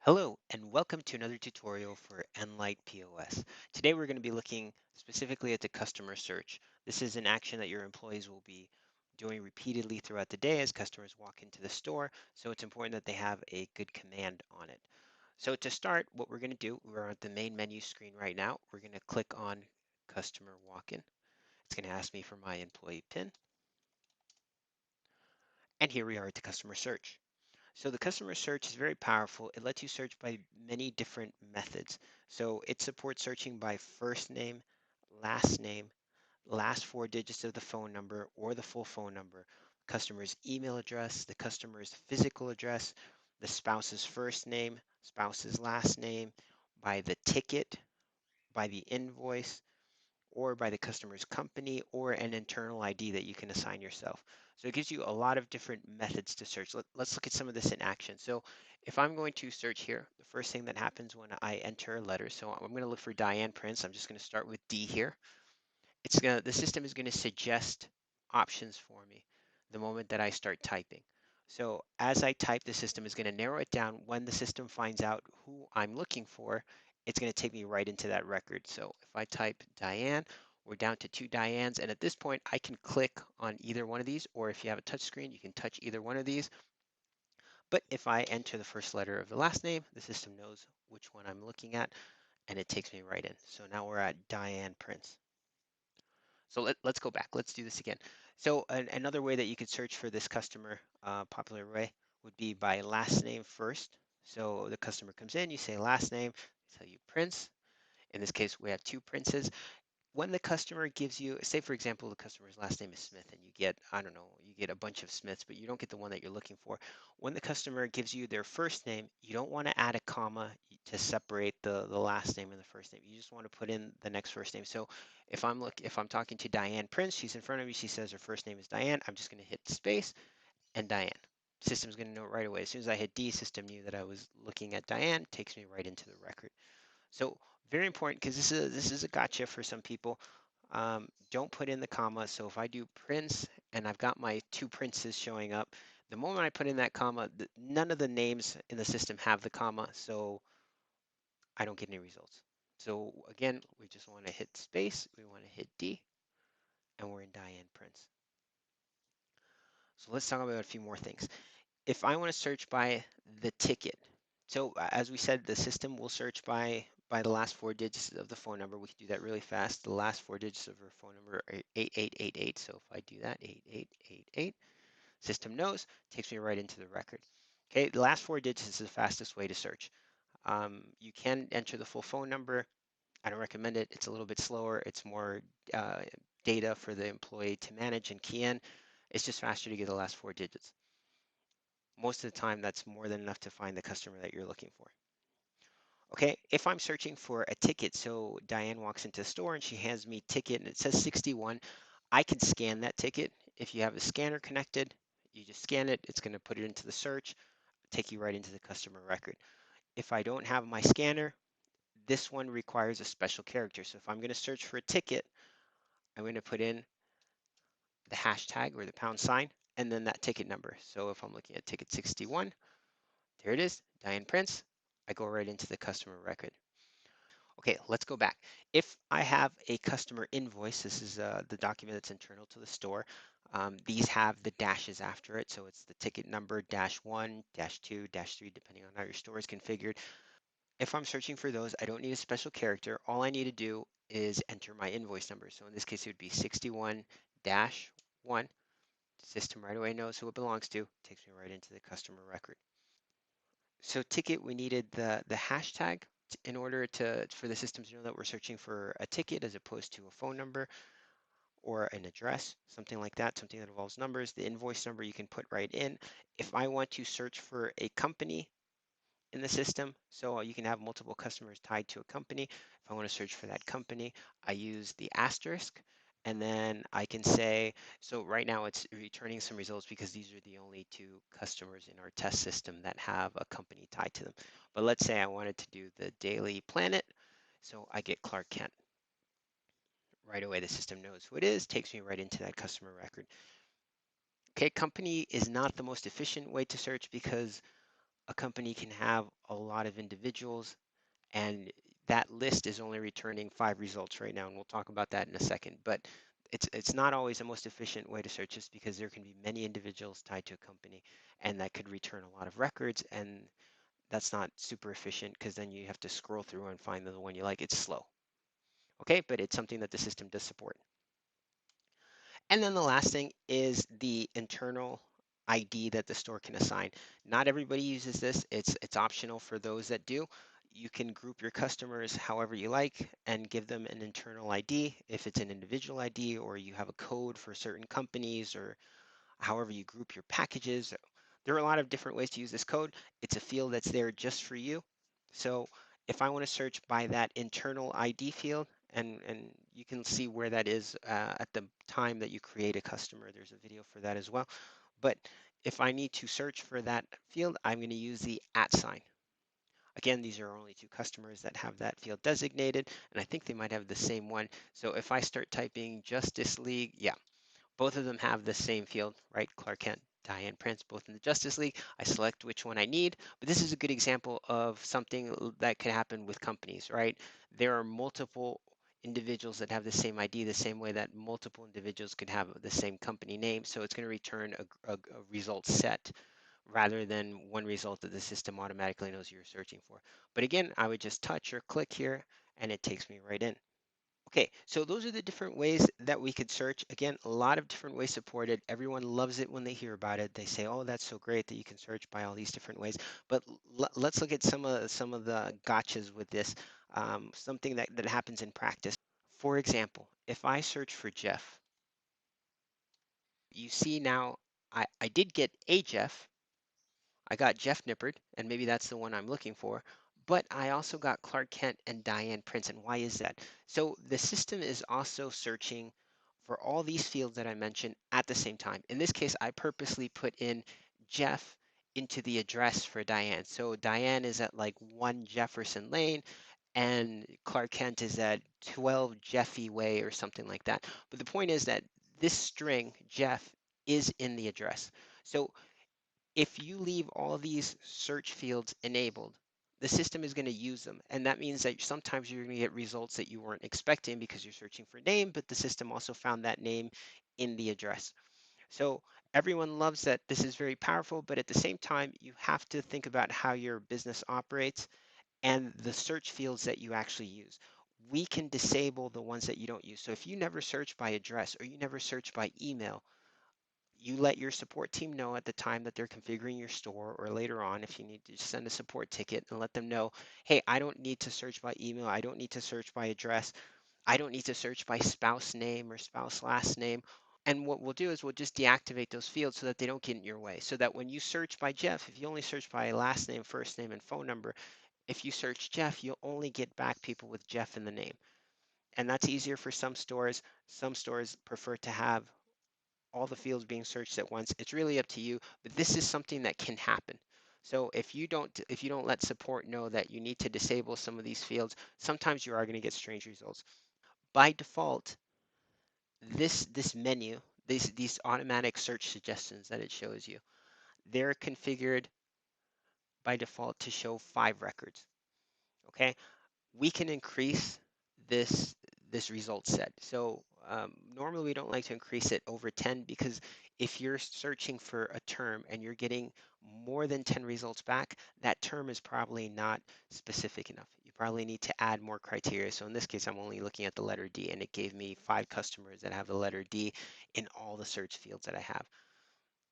Hello, and welcome to another tutorial for Enlite POS. Today we're going to be looking specifically at the customer search. This is an action that your employees will be doing repeatedly throughout the day as customers walk into the store, so it's important that they have a good command on it. So to start, what we're going to do, we're at the main menu screen right now. We're going to click on Customer Walk-in. It's going to ask me for my employee PIN, and here we are at the customer search. So the customer search is very powerful. It lets you search by many different methods. So it supports searching by first name, last four digits of the phone number or the full phone number, customer's email address, the customer's physical address, the spouse's first name, spouse's last name, by the ticket, by the invoice, or by the customer's company or an internal ID that you can assign yourself. So it gives you a lot of different methods to search. Let's look at some of this in action. So if I'm going to search here, the first thing that happens when I enter a letter, so I'm going to look for Diane Prince. I'm just going to start with D here. The system is going to suggest options for me the moment that I start typing. So as I type, the system is going to narrow it down. When the system finds out who I'm looking for, it's going to take me right into that record. So if I type Diane, we're down to two Dianes, and at this point I can click on either one of these, or if you have a touch screen, you can touch either one of these. But if I enter the first letter of the last name, the system knows which one I'm looking at, and it takes me right in. So now we're at Diane Prince. So let's go back. Let's do this again. So another way that you could search for this customer, popular way, would be by last name first. So the customer comes in, you say last name, they tell you Prince. In this case, we have two Princes. When the customer gives you, say for example, the customer's last name is Smith and you get, I don't know, you get a bunch of Smiths, but you don't get the one that you're looking for. When the customer gives you their first name, you don't want to add a comma to separate the last name and the first name. You just want to put in the next first name. So if I'm talking to Diane Prince, she's in front of me, she says her first name is Diane, I'm just going to hit space and Diane. System's going to know it right away. As soon as I hit D, system knew that I was looking at Diane, takes me right into the record. So very important because this is a gotcha for some people. Don't put in the comma. So if I do Prince and I've got my two Princes showing up, the moment I put in that comma, none of the names in the system have the comma, so I don't get any results. So again, we just want to hit space, we want to hit D, and we're in Diane Prince. So let's talk about a few more things. If I want to search by the ticket, so as we said, the system will search by the last four digits of the phone number. We can do that really fast. The last four digits of her phone number are 8888. So if I do that, 8888, system knows, takes me right into the record. Okay, the last four digits is the fastest way to search. You can enter the full phone number. I don't recommend it. It's a little bit slower. It's more uh, data for the employee to manage and key in. It's just faster to get the last four digits. Most of the time, that's more than enough to find the customer that you're looking for. Okay, if I'm searching for a ticket, so Diane walks into the store and she hands me a ticket and it says 61, I can scan that ticket. If you have a scanner connected, you just scan it, it's going to put it into the search, take you right into the customer record. If I don't have my scanner, this one requires a special character. So if I'm going to search for a ticket, I'm going to put in the hashtag or the pound sign and then that ticket number. So if I'm looking at ticket 61, there it is, Diane Prince. I go right into the customer record. Okay, let's go back. If I have a customer invoice, this is the document that's internal to the store. These have the dashes after it, so it's the ticket number -1, -2, -3, depending on how your store is configured. If I'm searching for those, I don't need a special character. All I need to do is enter my invoice number. So in this case, it would be 61-1. The system right away knows who it belongs to, takes me right into the customer record. So ticket, we needed the hashtag in order for the system to know that we're searching for a ticket as opposed to a phone number or an address, something like that, something that involves numbers. The invoice number you can put right in. If I want to search for a company in the system, so you can have multiple customers tied to a company. If I want to search for that company, I use the asterisk, and then I can say, so right now it's returning some results because these are the only two customers in our test system that have a company tied to them. But let's say I wanted to do the Daily Planet, so I get Clark Kent. Right away, the system knows who it is, takes me right into that customer record. Okay, company is not the most efficient way to search because a company can have a lot of individuals, and that list is only returning 5 results right now, and we'll talk about that in a second. But it's not always the most efficient way to search, just because there can be many individuals tied to a company, and that could return a lot of records, and that's not super efficient because then you have to scroll through and find the one you like. It's slow. Okay, but it's something that the system does support. And then the last thing is the internal ID that the store can assign. Not everybody uses this. It's optional for those that do. You can group your customers however you like and give them an internal ID if it's an individual ID, or you have a code for certain companies, or however you group your packages. There are a lot of different ways to use this code. It's a field that's there just for you. So if I want to search by that internal ID field, and you can see where that is at the time that you create a customer. There's a video for that as well. But if I need to search for that field, I'm going to use the @ sign. Again, these are only 2 customers that have that field designated, and I think they might have the same one. So if I start typing Justice League, yeah, both of them have the same field, right? Clark Kent, Diane Prince, both in the Justice League. I select which one I need, but this is a good example of something that could happen with companies, right? There are multiple individuals that have the same ID, the same way that multiple individuals could have the same company name. So it's going to return a result set rather than one result that the system automatically knows you're searching for. But again, I would just touch or click here and it takes me right in. Okay, so those are the different ways that we could search. Again, a lot of different ways supported. Everyone loves it when they hear about it. They say, "Oh, that's so great that you can search by all these different ways." But let's look at some of the gotchas with this. Something that happens in practice. For example, if I search for Jeff, you see now I did get a Jeff. I got Jeff Nippard, and maybe that's the one I'm looking for. But I also got Clark Kent and Diane Prince. And why is that? So the system is also searching for all these fields that I mentioned at the same time. In this case, I purposely put in Jeff into the address for Diane. So Diane is at like 1 Jefferson Lane, and Clark Kent is at 12 Jeffy Way or something like that. But the point is that this string, Jeff, is in the address. So if you leave all these search fields enabled, the system is going to use them. And that means that sometimes you're going to get results that you weren't expecting because you're searching for name, but the system also found that name in the address. So everyone loves that this is very powerful, but at the same time, you have to think about how your business operates and the search fields that you actually use. We can disable the ones that you don't use. So if you never search by address or you never search by email, you let your support team know at the time that they're configuring your store, or later on if you need to send a support ticket and let them know, hey, I don't need to search by email, I don't need to search by address, I don't need to search by spouse name or spouse last name. And what we'll do is we'll just deactivate those fields so that they don't get in your way. So that when you search by Jeff, if you only search by last name, first name, and phone number, if you search Jeff, you'll only get back people with Jeff in the name. And that's easier for some stores. Some stores prefer to have all the fields being searched at once. It's really up to you, but this is something that can happen. So if you don't let support know that you need to disable some of these fields, sometimes you are going to get strange results. By default, this menu, these automatic search suggestions that it shows you, they're configured by default to show 5 records. Okay, we can increase this this result set. So normally we don't like to increase it over 10, because if you're searching for a term and you're getting more than 10 results back, that term is probably not specific enough. You probably need to add more criteria. So in this case, I'm only looking at the letter D, and it gave me 5 customers that have the letter D in all the search fields that I have.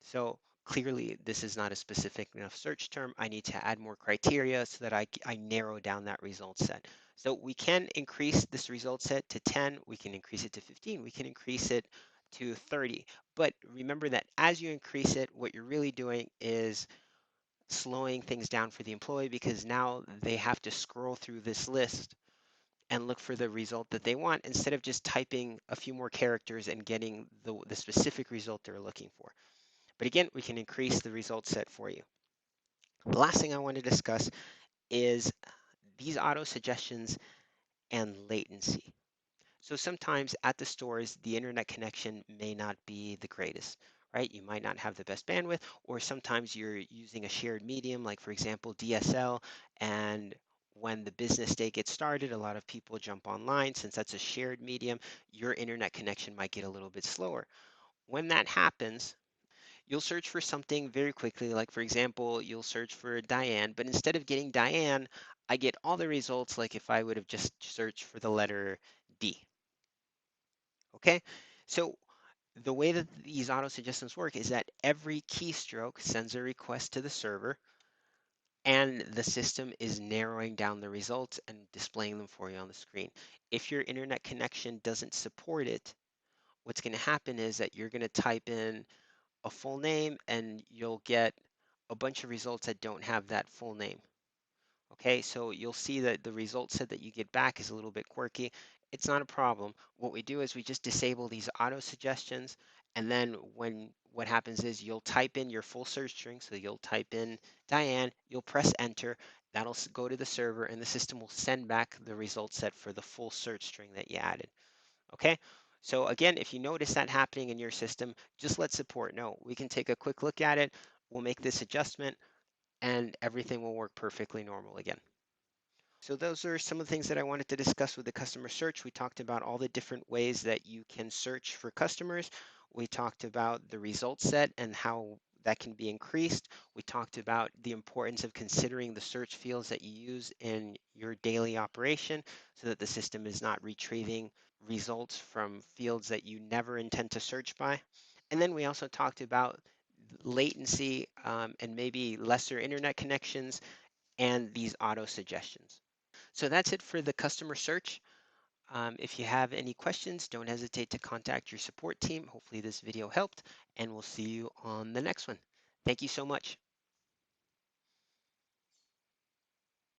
So clearly this is not a specific enough search term. I need to add more criteria so that I narrow down that result set. So we can increase this result set to 10, we can increase it to 15, we can increase it to 30. But remember that as you increase it, what you're really doing is slowing things down for the employee, because now they have to scroll through this list and look for the result that they want, instead of just typing a few more characters and getting the specific result they're looking for. But again, we can increase the result set for you. The last thing I want to discuss is these auto suggestions and latency. So sometimes at the stores, the internet connection may not be the greatest, right? You might not have the best bandwidth, or sometimes you're using a shared medium, like for example, DSL, and when the business day gets started, a lot of people jump online. Since that's a shared medium, your internet connection might get a little bit slower. When that happens, you'll search for something very quickly. Like for example, you'll search for Diane, but instead of getting Diane, I get all the results like if I would have just searched for the letter D. Okay, so the way that these auto suggestions work is that every keystroke sends a request to the server, and the system is narrowing down the results and displaying them for you on the screen. If your internet connection doesn't support it, what's going to happen is that you're going to type in a full name and you'll get a bunch of results that don't have that full name. Okay, so you'll see that the result set that you get back is a little bit quirky. It's not a problem. What we do is we just disable these auto suggestions, and then what happens is you'll type in your full search string. So you'll type in Diane, you'll press enter, that'll go to the server, and the system will send back the result set for the full search string that you added. Okay, so again, if you notice that happening in your system, just let support know. We can take a quick look at it, we'll make this adjustment, and everything will work perfectly normal again. So those are some of the things that I wanted to discuss with the customer search. We talked about all the different ways that you can search for customers. We talked about the result set and how that can be increased. We talked about the importance of considering the search fields that you use in your daily operation so that the system is not retrieving results from fields that you never intend to search by. And then we also talked about latency and maybe lesser internet connections and these auto suggestions. So that's it for the customer search. If you have any questions, don't hesitate to contact your support team. Hopefully this video helped, and we'll see you on the next one. Thank you so much.